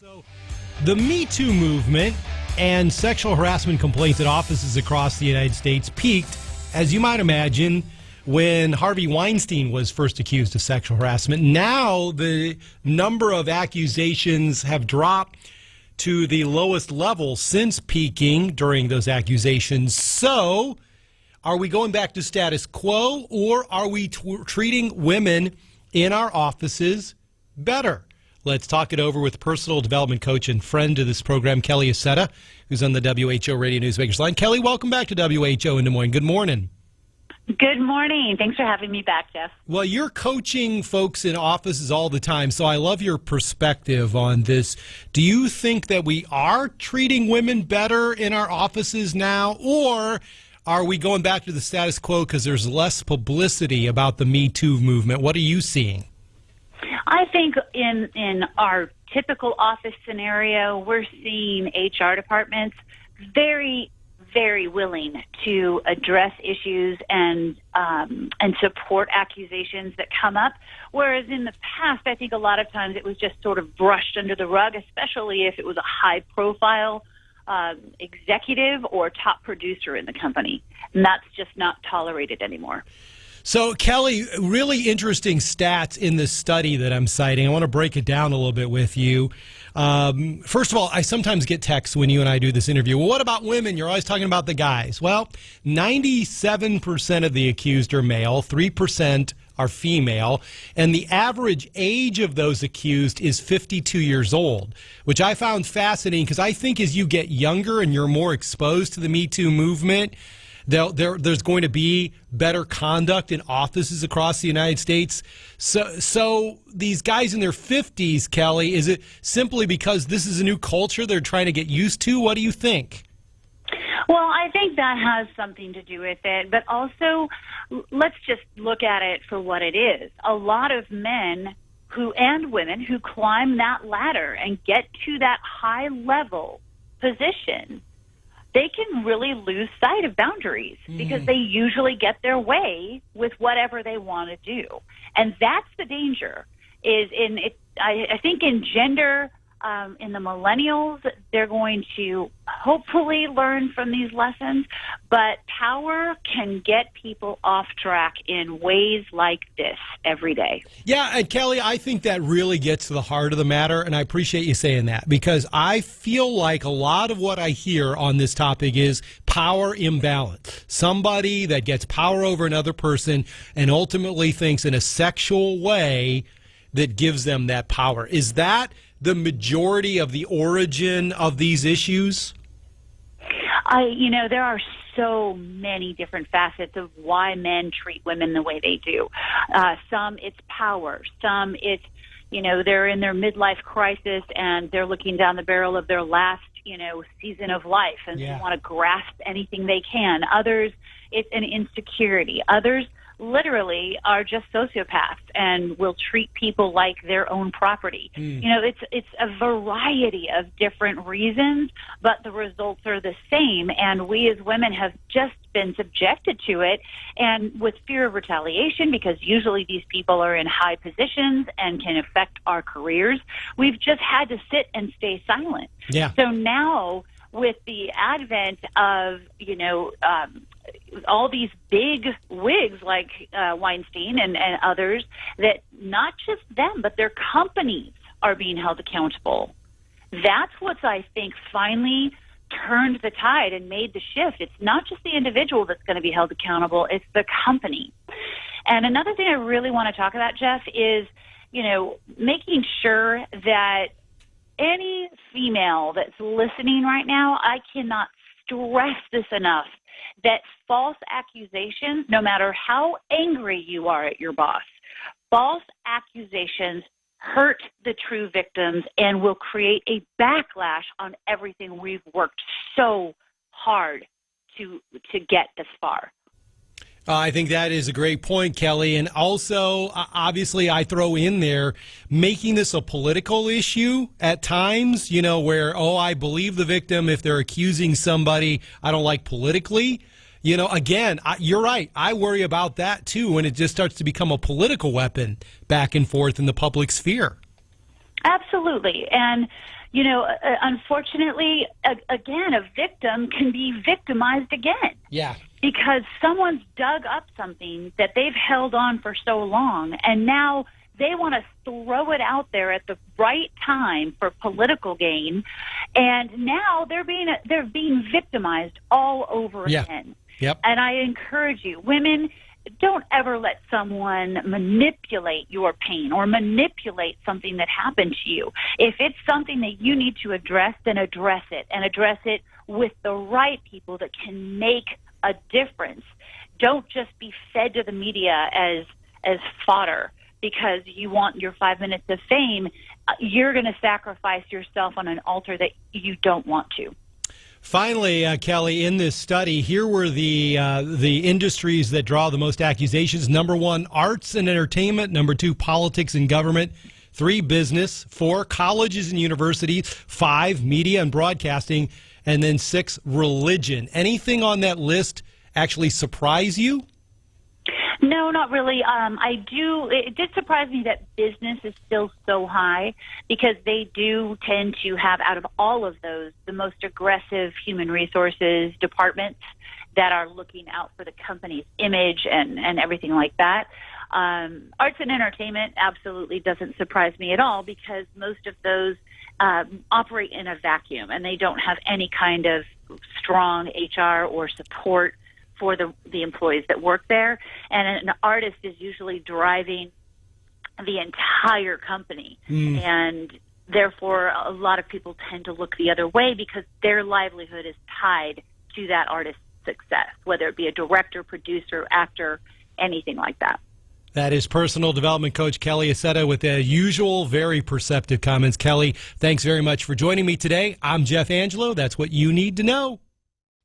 So, the Me Too movement and sexual harassment complaints at offices across the United States peaked, as you might imagine, when Harvey Weinstein was first accused of sexual harassment. Now, the number of accusations have dropped to the lowest level since peaking during those accusations. So, are we going back to status quo, or are we treating women in our offices better? Let's talk it over with personal development coach and friend to this program, Kelly Accetta, who's on the WHO Radio Newsmakers line. Kelly, welcome back to WHO in Des Moines. Good morning. Good morning. Thanks for having me back, Jeff. Well, you're coaching folks in offices all the time, so I love your perspective on this. Do you think that we are treating women better in our offices now, or are we going back to the status quo because there's less publicity about the Me Too movement? What are you seeing? I think in our typical office scenario, we're seeing HR departments very, very willing to address issues and support accusations that come up. Whereas in the past, I think a lot of times it was just sort of brushed under the rug, especially if it was a high-profile executive or top producer in the company. And that's just not tolerated anymore. So, Kelly, really interesting stats in this study that I'm citing. I want to break it down a little bit with you. First of all, I sometimes get texts when you and I do this interview. Well, what about women? You're always talking about the guys. Well, 97% of the accused are male, 3% are female, and the average age of those accused is 52 years old, which I found fascinating because I think as you get younger and you're more exposed to the Me Too movement, there's going to be better conduct in offices across the United States. So these guys in their 50s, Kelly, is it simply because this is a new culture they're trying to get used to? What do you think? Well, I think that has something to do with it. But also, let's just look at it for what it is. A lot of men and women who climb that ladder and get to that high-level position, they can really lose sight of boundaries because they usually get their way with whatever they want to do. And that's the danger. I think in gender, in the millennials, they're going to hopefully learn from these lessons, but power can get people off track in ways like this every day. Yeah, and Kelly, I think that really gets to the heart of the matter, and I appreciate you saying that because I feel like a lot of what I hear on this topic is power imbalance. Somebody that gets power over another person and ultimately thinks in a sexual way that gives them that power. Is that the majority of the origin of these issues? There are so many different facets of why men treat women the way they do. Some it's power. Some it's, they're in their midlife crisis and they're looking down the barrel of their last, season of life and they want to grasp anything they can. Others, it's an insecurity. Others literally are just sociopaths and will treat people like their own property. It's a variety of different reasons, but the results are the same. And we as women have just been subjected to it, and with fear of retaliation, because usually these people are in high positions and can affect our careers, we've just had to sit and stay silent. Yeah. So now with the advent of, all these big wigs like Weinstein and others, that not just them, but their companies are being held accountable. That's what's, I think, finally turned the tide and made the shift. It's not just the individual that's going to be held accountable, it's the company. And another thing I really want to talk about, Jeff, is, making sure that any female that's listening right now, I cannot stress this enough, that false accusations, no matter how angry you are at your boss, false accusations hurt the true victims and will create a backlash on everything we've worked so hard to get this far. I think that is a great point, Kelly. And also, obviously, I throw in there making this a political issue at times, where, I believe the victim if they're accusing somebody I don't like politically. Again, you're right. I worry about that, too, when it just starts to become a political weapon back and forth in the public sphere. Absolutely. And, unfortunately, again, a victim can be victimized again. Yeah. Because someone's dug up something that they've held on for so long, and now they want to throw it out there at the right time for political gain, and now they're being victimized all over again. Yep. And I encourage you, women, don't ever let someone manipulate your pain or manipulate something that happened to you. If it's something that you need to address, then address it, and address it with the right people that can make a difference. Don't just be fed to the media as fodder because you want your 5 minutes of fame. You're going to sacrifice yourself on an altar that you don't want to. Finally, Kelly, in this study, here were the industries that draw the most accusations. Number 1, arts and entertainment. Number 2, politics and government. 3, business. 4, colleges and universities. 5, media and broadcasting. And then 6, religion. Anything on that list actually surprise you? No, not really. It did surprise me that business is still so high because they do tend to have, out of all of those, the most aggressive human resources departments that are looking out for the company's image and everything like that. Arts and entertainment absolutely doesn't surprise me at all because most of those operate in a vacuum and they don't have any kind of strong HR or support for the employees that work there. And an artist is usually driving the entire company. And therefore, a lot of people tend to look the other way because their livelihood is tied to that artist's success, whether it be a director, producer, actor, anything like that. That is personal development coach Kelly Accetta with the usual very perceptive comments. Kelly, thanks very much for joining me today. I'm Jeff Angelo. That's what you need to know.